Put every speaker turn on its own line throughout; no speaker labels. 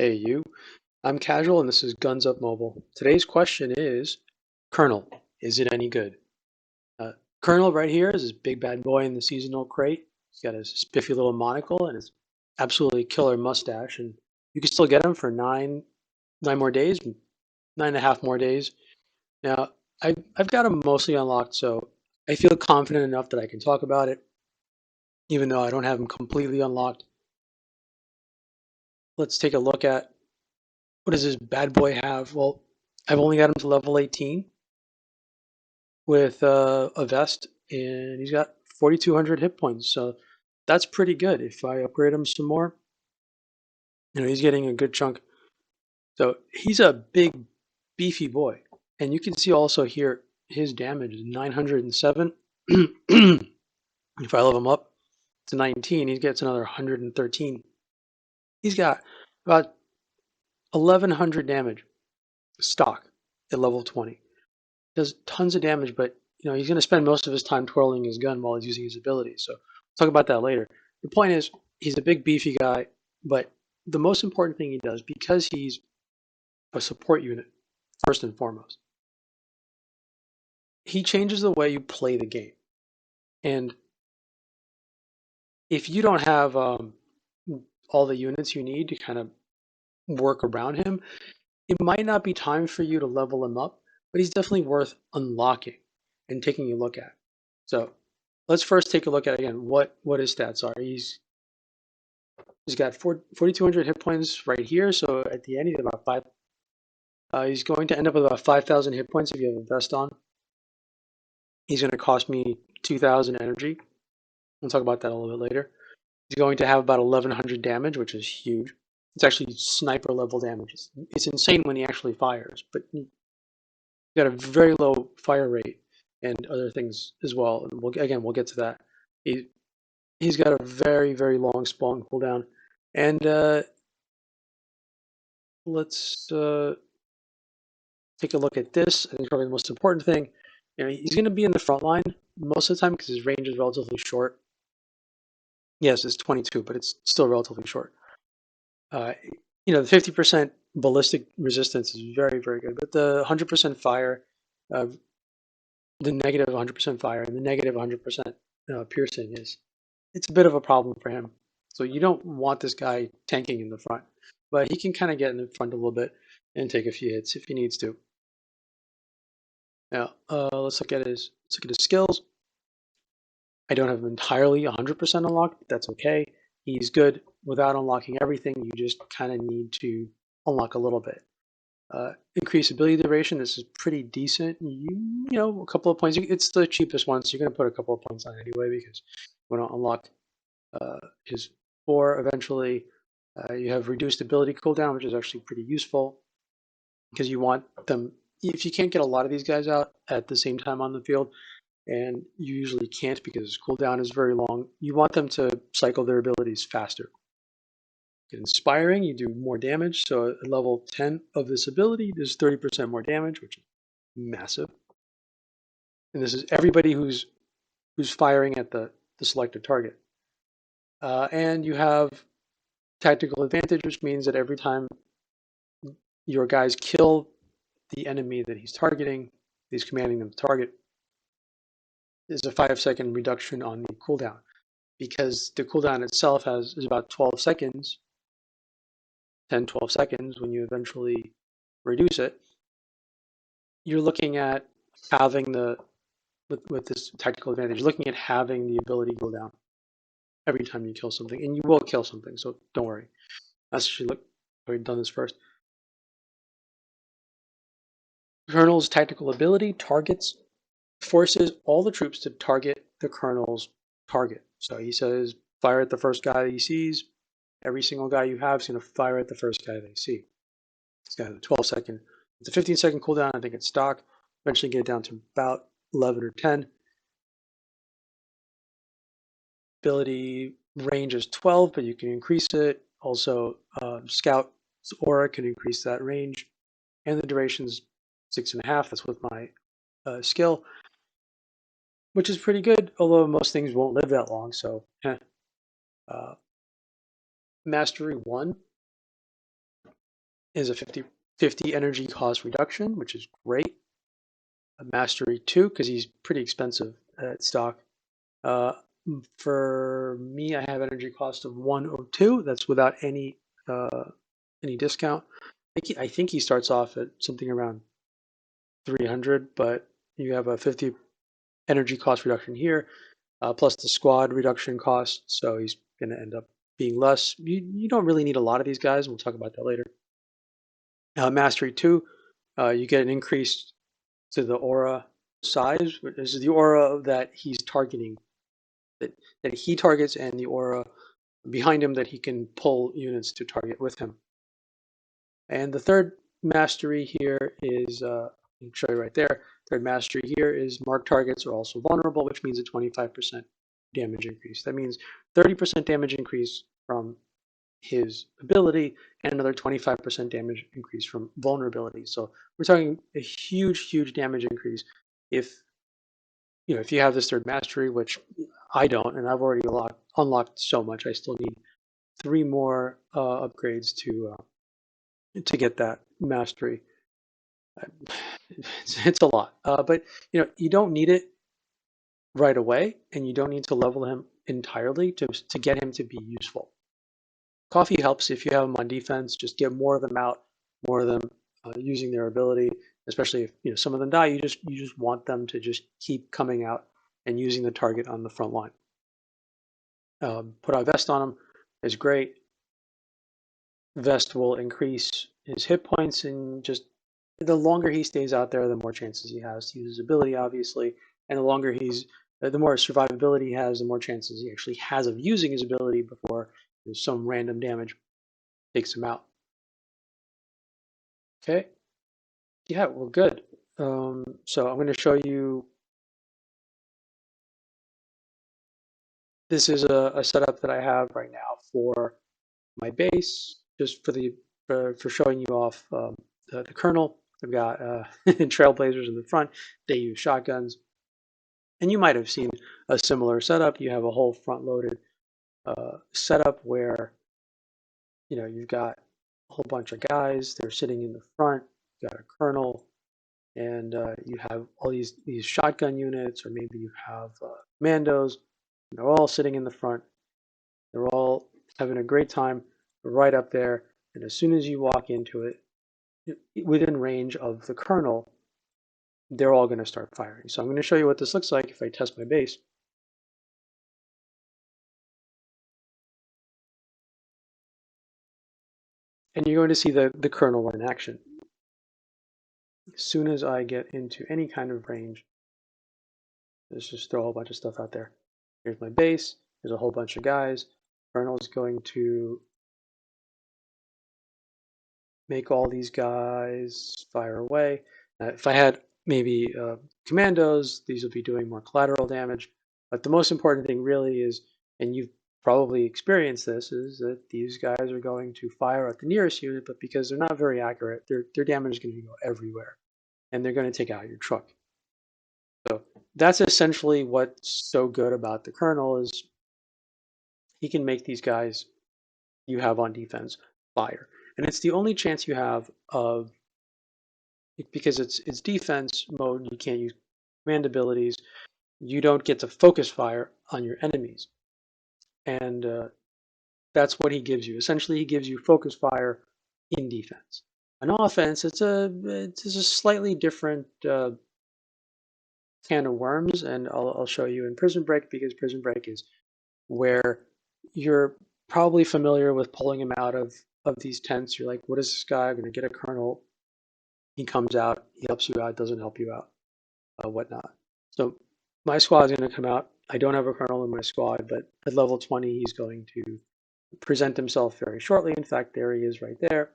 Hey you, I'm Casual and this is Guns Up Mobile. Today's question is, Colonel, is it any good? Uh, Colonel right here is this big bad boy in the seasonal crate. He's got his spiffy little monocle and his absolutely killer mustache, and you can still get him for nine more days, 9.5 more days. Now, I've got him mostly unlocked, so I feel confident enough that I can talk about it, even though I don't have him completely unlocked. Let's take a look at what does this bad boy have? Well, I've only got him to level 18 with a vest, and he's got 4,200 hit points. So that's pretty good. If I upgrade him some more, he's getting a good chunk. So he's a big, beefy boy, and you can see also here his damage is 907. If I level him up to 19, he gets another 113. He's got about 1,100 damage stock at level 20. Does tons of damage, but he's going to spend most of his time twirling his gun while he's using his abilities. So we'll talk about that later. The point is, he's a big beefy guy, but the most important thing he does, because he's a support unit first and foremost, he changes the way you play the game. And if you don't have all the units you need to kind of work around him, it might not be time for you to level him up, but he's definitely worth unlocking and taking a look at. So let's first take a look at again what his stats are. He's got 4,200 hit points right here. So at the end, he's about five. He's going to end up with about 5,000 hit points if you have a vest on. He's going to cost me 2,000 energy. We'll talk about that a little bit later. He's going to have about 1,100 damage, which is huge. It's actually sniper level damage. It's insane when he actually fires, but he's got a very low fire rate and other things as well. And we'll get to that. He's got a very, very long spawn cooldown. And let's take a look at this. I think probably the most important thing. He's going to be in the front line most of the time because his range is relatively short. Yes, it's 22, but it's still relatively short. Uh, the 50% ballistic resistance is very, very good, but the 100% fire, uh, the negative 100% fire, and the negative 100% piercing it's a bit of a problem for him. So you don't want this guy tanking in the front, but he can kind of get in the front a little bit and take a few hits if he needs to. Now, let's look at his skills. I don't have him entirely 100% unlocked, but that's okay. He's good without unlocking everything. You just kind of need to unlock a little bit. Increase ability duration. This is pretty decent. A couple of points. It's the cheapest one, so you're going to put a couple of points on anyway because we don't unlock his 4 eventually. You have reduced ability cooldown, which is actually pretty useful because you want them. If you can't get a lot of these guys out at the same time on the field, and you usually can't because cooldown is very long, you want them to cycle their abilities faster. Inspiring, you do more damage. So at level 10 of this ability, there's 30% more damage, which is massive. And this is everybody who's firing at the selected target. And you have tactical advantage, which means that every time your guys kill the enemy that he's targeting, he's commanding them to target, is a 5-second reduction on the cooldown. Because the cooldown itself is about 12 seconds, 10, 12 seconds when you eventually reduce it, you're looking at having with this tactical advantage, you're looking at having the ability go down every time you kill something, and you will kill something, so don't worry. Let's actually look. I've already done this first. Colonel's tactical ability targets forces all the troops to target the Colonel's target. So he says, fire at the first guy that he sees. Every single guy you have is going to fire at the first guy they see. It's got a 12-second. It's a 15-second cooldown. I think it's stock. Eventually get it down to about 11 or 10. Ability range is 12, but you can increase it. Also, Scout's aura can increase that range. And the duration's 6.5. That's with my skill, which is pretty good, although most things won't live that long. So, Mastery 1. is a 50 energy cost reduction, which is great. A mastery 2 because he's pretty expensive at stock. Uh, for me, I have energy cost of 102. That's without any discount. I think he starts off at something around 300, but you have a 50 energy cost reduction here, plus the squad reduction cost. So he's going to end up being less. You don't really need a lot of these guys. We'll talk about that later. Mastery 2, you get an increase to the aura size. This is the aura that he's targeting, that he targets, and the aura behind him that he can pull units to target with him. And the third mastery here is, I'll show you right there, third mastery here is marked targets are also vulnerable, which means a 25% damage increase. That means 30% damage increase from his ability and another 25% damage increase from vulnerability. So we're talking a huge damage increase if if you have this third mastery, which I don't, and I've already unlocked so much. I still need 3 more upgrades to get that mastery. It's a lot, but you don't need it right away, and you don't need to level him entirely to get him to be useful. Coffee helps if you have them on defense. Just get more of them out, more of them using their ability. Especially if some of them die, you just want them to just keep coming out and using the target on the front line. Put a vest on him is great. Vest will increase his hit points, and just the longer he stays out there, the more chances he has to use his ability, obviously. And the longer the more survivability he has, the more chances he actually has of using his ability before some random damage takes him out. Okay. Yeah, well, good. So I'm going to show you. This is a setup that I have right now for my base, just for showing you off the Colonel. I've got Trailblazers in the front. They use shotguns, and you might have seen a similar setup. You have a whole front-loaded setup where you've got a whole bunch of guys. They're sitting in the front. You've got a Colonel, and you have all these shotgun units, or maybe you have commandos. They're all sitting in the front. They're all having a great time right up there. And as soon as you walk into it, within range of the Colonel, they're all going to start firing. So I'm going to show you what this looks like if I test my base. And you're going to see the Colonel in action. As soon as I get into any kind of range, let's just throw a whole bunch of stuff out there. Here's my base. There's a whole bunch of guys. Colonel's going to make all these guys fire away. If I had maybe commandos, these would be doing more collateral damage. But the most important thing really is, and you've probably experienced this, is that these guys are going to fire at the nearest unit, but because they're not very accurate, their damage is going to go everywhere, and they're going to take out your truck. So that's essentially what's so good about the Colonel is he can make these guys you have on defense fire. And it's the only chance you have of, because it's defense mode, you can't use command abilities, you don't get to focus fire on your enemies. And that's what he gives you. Essentially, he gives you focus fire in defense. On offense, it's a slightly different can of worms, and I'll show you in Prison Break, because Prison Break is where you're probably familiar with pulling him out of these tents. You're like, what is this guy? I'm going to get a Colonel. He comes out, he helps you out, doesn't help you out, whatnot. So my squad is going to come out. I don't have a Colonel in my squad, but at level 20, he's going to present himself very shortly. In fact, there he is right there.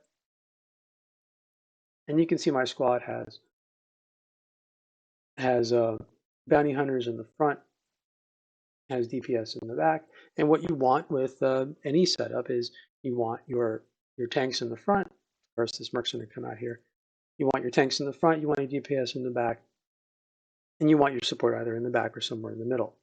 And you can see my squad has bounty hunters in the front, has DPS in the back. And what you want with any setup is you want your tanks in the front. First, this Merc's going to come out here. You want your tanks in the front, you want your DPS in the back, and you want your support either in the back or somewhere in the middle.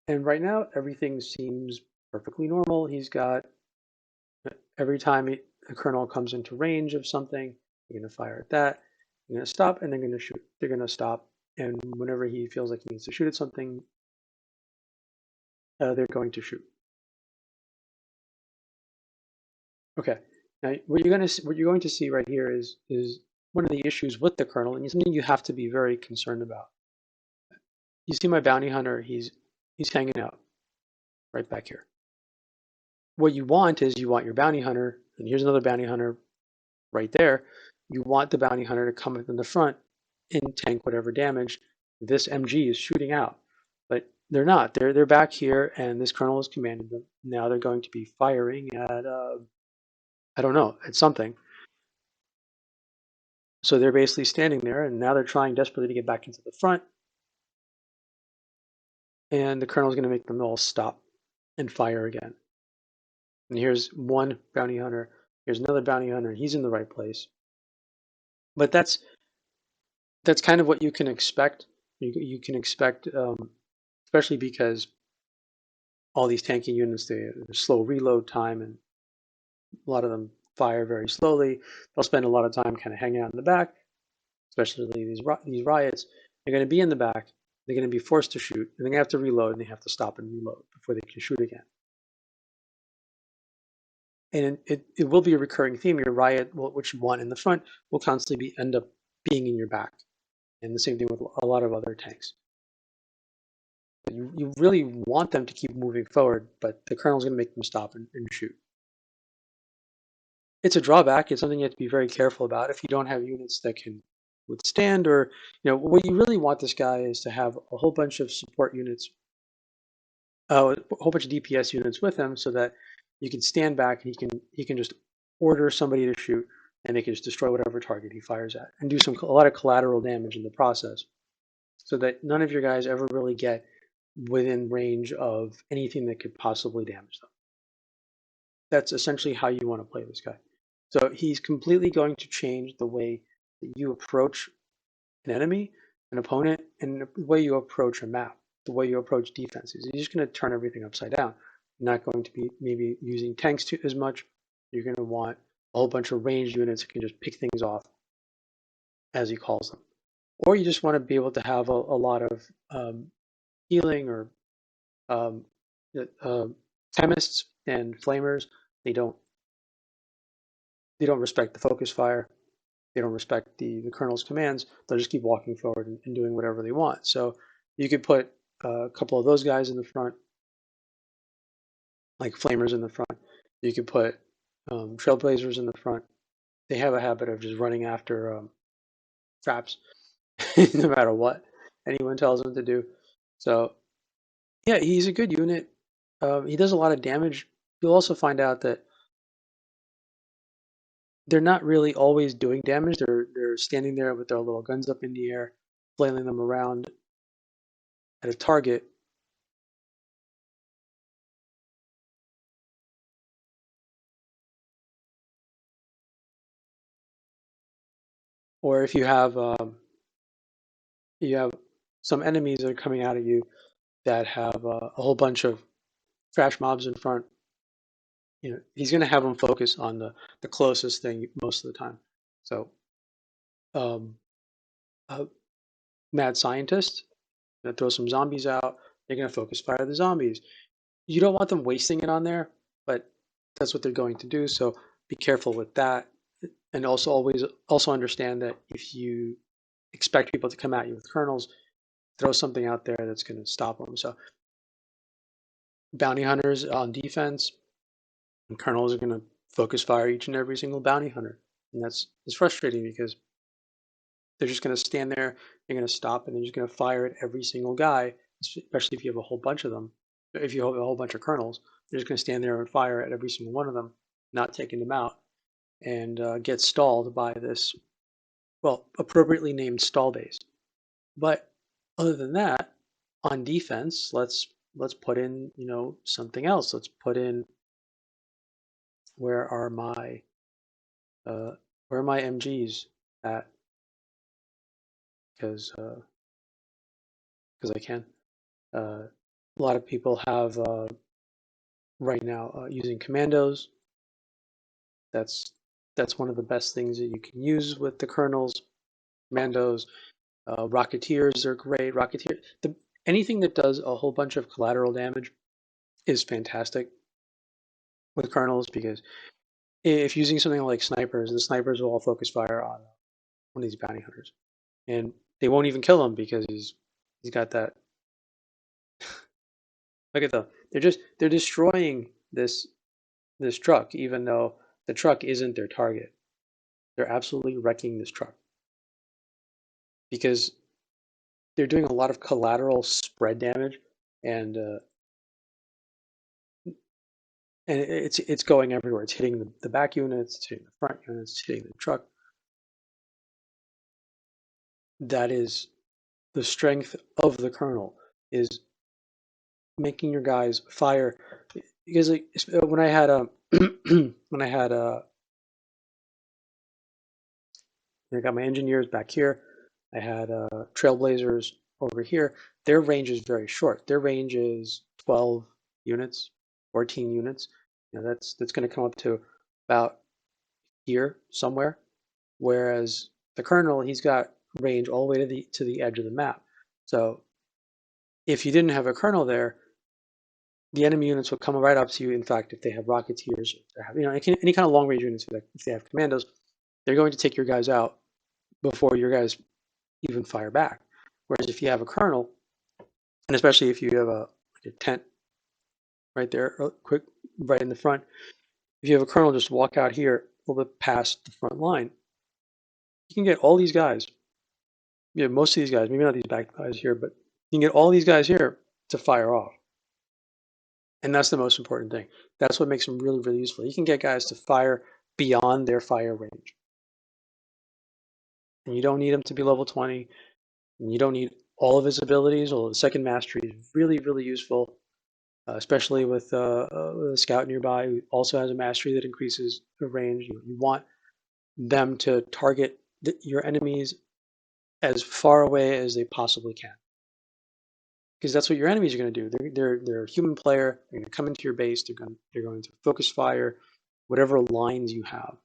And right now, everything seems perfectly normal. He's got every time a colonel comes into range of something, you're going to fire at that. You're going to stop, and they're going to shoot. They're going to stop, and whenever he feels like he needs to shoot at something, they're going to shoot. Okay. Now, what you're going to see right here is one of the issues with the colonel, and something you have to be very concerned about. You see my bounty hunter; he's hanging out right back here. What you want is you want your bounty hunter, and here's another bounty hunter right there. You want the bounty hunter to come up in the front and tank whatever damage this MG is shooting out. But they're not. They're back here, and this colonel has commanded them. Now they're going to be firing at I don't know, at something. So they're basically standing there, and now they're trying desperately to get back into the front. And the colonel's going to make them all stop and fire again. And here's one bounty hunter. Here's another bounty hunter. He's in the right place. But that's kind of what you can expect. You can expect, especially because all these tanking units, they slow reload time, and a lot of them fire very slowly. They'll spend a lot of time kind of hanging out in the back, especially these riots. They're going to be in the back. They're going to be forced to shoot, and they're going to have to reload, and they have to stop and reload before they can shoot again. And it will be a recurring theme. Your riot, which you want in the front, will constantly end up being in your back. And the same thing with a lot of other tanks. You really want them to keep moving forward, but the colonel's going to make them stop and shoot. It's a drawback. It's something you have to be very careful about if you don't have units that can withstand, or what you really want this guy is to have a whole bunch of support units, a whole bunch of DPS units with him, so that you can stand back and he can just order somebody to shoot, and they can just destroy whatever target he fires at and do a lot of collateral damage in the process, so that none of your guys ever really get within range of anything that could possibly damage them. That's essentially how you want to play this guy. So he's completely going to change the way that you approach an enemy, an opponent, and the way you approach a map, the way you approach defenses. He's just going to turn everything upside down. You're not going to be maybe using tanks as much. You're going to want a whole bunch of ranged units that can just pick things off, as he calls them. Or you just want to be able to have a lot of healing, or um, chemists and flamers. They don't respect the focus fire. They don't respect the colonel's commands. They'll just keep walking forward and doing whatever they want. So you could put a couple of those guys in the front, like flamers in the front. You could put trailblazers in the front. They have a habit of just running after traps, no matter what anyone tells them to do. So yeah, he's a good unit. He does a lot of damage. You'll also find out that they're not really always doing damage. They're standing there with their little guns up in the air, flailing them around at a target. Or if you have some enemies that are coming out at you that have a whole bunch of trash mobs in front, he's going to have them focus on the closest thing most of the time. So, um, a mad scientist going to throw some zombies out. They're going to focus fire the zombies. You don't want them wasting it on there, but that's what they're going to do. So be careful with that, and also understand that if you expect people to come at you with kernels, throw something out there that's going to stop them. So bounty hunters on defense, and kernels are going to focus fire each and every single bounty hunter, and it's frustrating because they're just going to stand there, they're going to stop, and they're just going to fire at every single guy, especially if you have a whole bunch of them. If you have a whole bunch of kernels, they're just going to stand there and fire at every single one of them, not taking them out, and get stalled by this, well, appropriately named stall base. But other than that, on defense, let's put in something else. Let's put in, where are my MGs at? Because I can. A lot of people have right now using commandos. That's that's one of the best things that you can use with the Colonels, Commandos, Rocketeers are great. Anything that does a whole bunch of collateral damage is fantastic with Colonels because if using something like snipers, the snipers will all focus fire on one of these bounty hunters, and they won't even kill him because he's got that. Look at them. They're destroying this truck, even though the truck isn't their target. They're absolutely wrecking this truck because they're doing a lot of collateral spread damage, and it's going everywhere. It's hitting the back units, it's hitting the front units, it's hitting the truck. That is the strength of the Colonel, is making your guys fire. Because like, when I had a when I got my engineers back here, I had trailblazers over here. Their range is very short. Their range is 12 units, 14 units. That's going to come up to about here somewhere. Whereas the Colonel, he's got range all the way to the edge of the map. So if you didn't have a Colonel there, the enemy units will come right up to you. In fact, if they have Rocketeers, if they have, any kind of long range units, if they have Commandos, they're going to take your guys out before your guys even fire back. Whereas if you have a Colonel, and especially if you have like a tent right there, quick, right in the front, if you have a Colonel, just walk out here a little bit past the front line. You can get all these guys. Yeah, most of these guys, maybe not these back guys here, but you can get all these guys here to fire off. And that's the most important thing. That's what makes them really, really useful. You can get guys to fire beyond their fire range. And you don't need them to be level 20. And you don't need all of his abilities, although the second mastery is really, really useful, especially with a scout nearby who also has a mastery that increases the range. You want them to target your enemies as far away as they possibly can. Because that's what your enemies are going to do. They're a human player. They're going to come into your base. They're going to focus fire, whatever lines you have,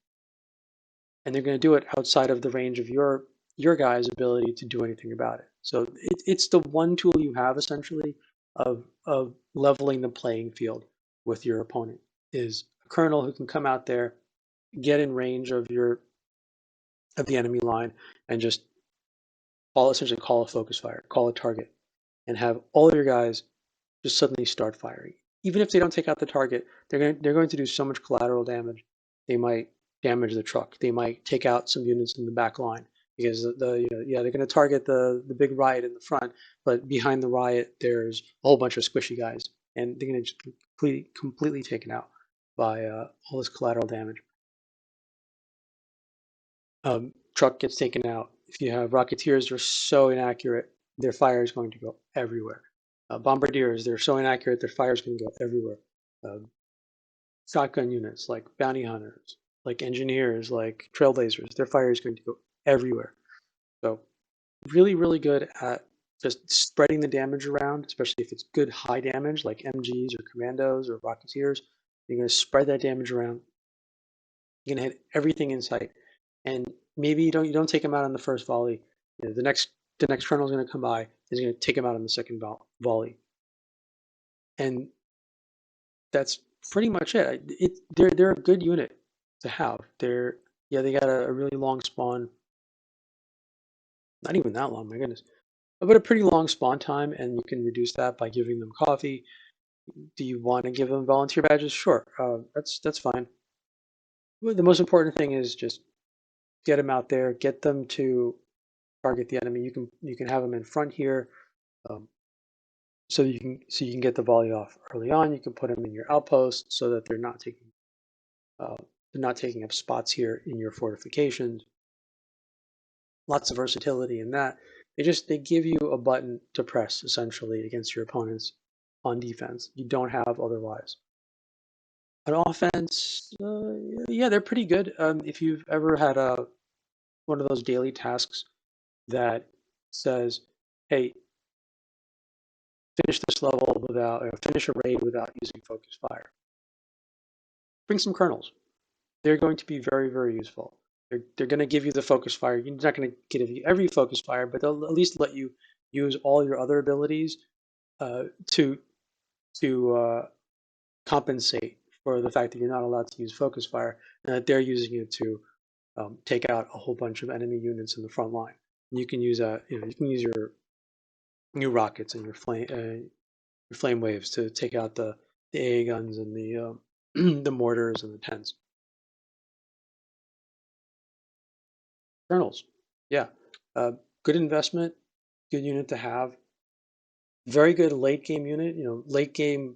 and they're going to do it outside of the range of your guy's ability to do anything about it. So it's the one tool you have essentially of leveling the playing field with your opponent is a Colonel who can come out there, get in range of the enemy line, and just essentially call a focus fire, call a target, and have all of your guys just suddenly start firing. Even if they don't take out the target, they're going to do so much collateral damage. They might damage the truck. They might take out some units in the back line because they're going to target the big riot in the front, but behind the riot there's a whole bunch of squishy guys, and they're going to just completely taken out by all this collateral damage. Truck gets taken out. If you have Rocketeers, they're so inaccurate, their fire is going to go everywhere. Bombardiers, they're so inaccurate, their fire is going to go everywhere. Shotgun units, like bounty hunters, like engineers, like trailblazers, their fire is going to go everywhere. So really, really good at just spreading the damage around, especially if it's good high damage, like MGs or Commandos or Rocketeers. You're going to spread that damage around. You're going to hit everything in sight. And maybe you don't take him out on the first volley. The next Colonel is going to come by. He's going to take him out on the second volley. And that's pretty much it. They're a good unit to have. They got a really long spawn. Not even that long, my goodness. But a pretty long spawn time, and you can reduce that by giving them coffee. Do you want to give them volunteer badges? Sure, that's fine. The most important thing is just get them out there, get them to target the enemy. You can have them in front here, so you can get the volley off early on. You can put them in your outpost so that they're not taking up spots here in your fortifications. Lots of versatility in that. They give you a button to press essentially against your opponents on defense. You don't have otherwise. On offense, yeah, they're pretty good. If you've ever had one of those daily tasks that says, "Hey, finish this level finish a raid without using focus fire," bring some Colonels. they're going to be very, very useful. They're going to give you the focus fire. You're not going to give you every focus fire, but they'll at least let you use all your other abilities to compensate for the fact that you're not allowed to use focus fire, and that they're using it to take out a whole bunch of enemy units in the front line. And you can use you can use your new rockets and your flame waves to take out the AA guns and the the mortars and the tens. Colonels, yeah, good investment, good unit to have. Very good late game unit. You know, late game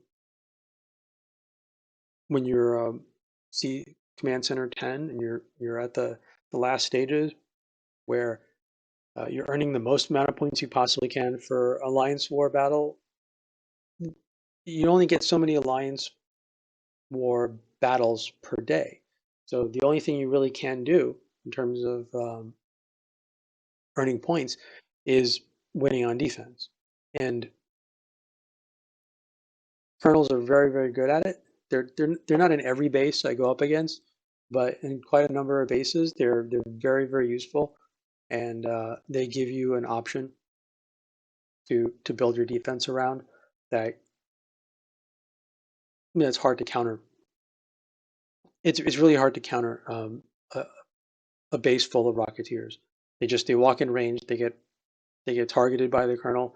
when you're see command center 10 and you're at the last stages where you're earning the most amount of points you possibly can for Alliance War battle. You only get so many Alliance War battles per day. So the only thing you really can do in terms of earning points is winning on defense. And colonels are very, very good at it. They're not in every base I go up against, but in quite a number of bases, they're very, very useful, and they give you an option to build your defense around that. You know, it's hard to counter. It's really hard to counter a base full of Rocketeers. They walk in range, they get targeted by the colonel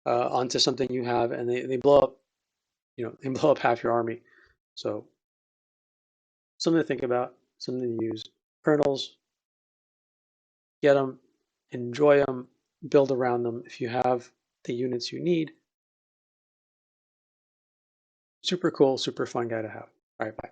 onto something you have, and they blow up. You know, they blow up half your army. So something to think about, something to use. Colonels, get them, enjoy them, build around them. If you have the units you need, super cool, super fun guy to have. All right, bye.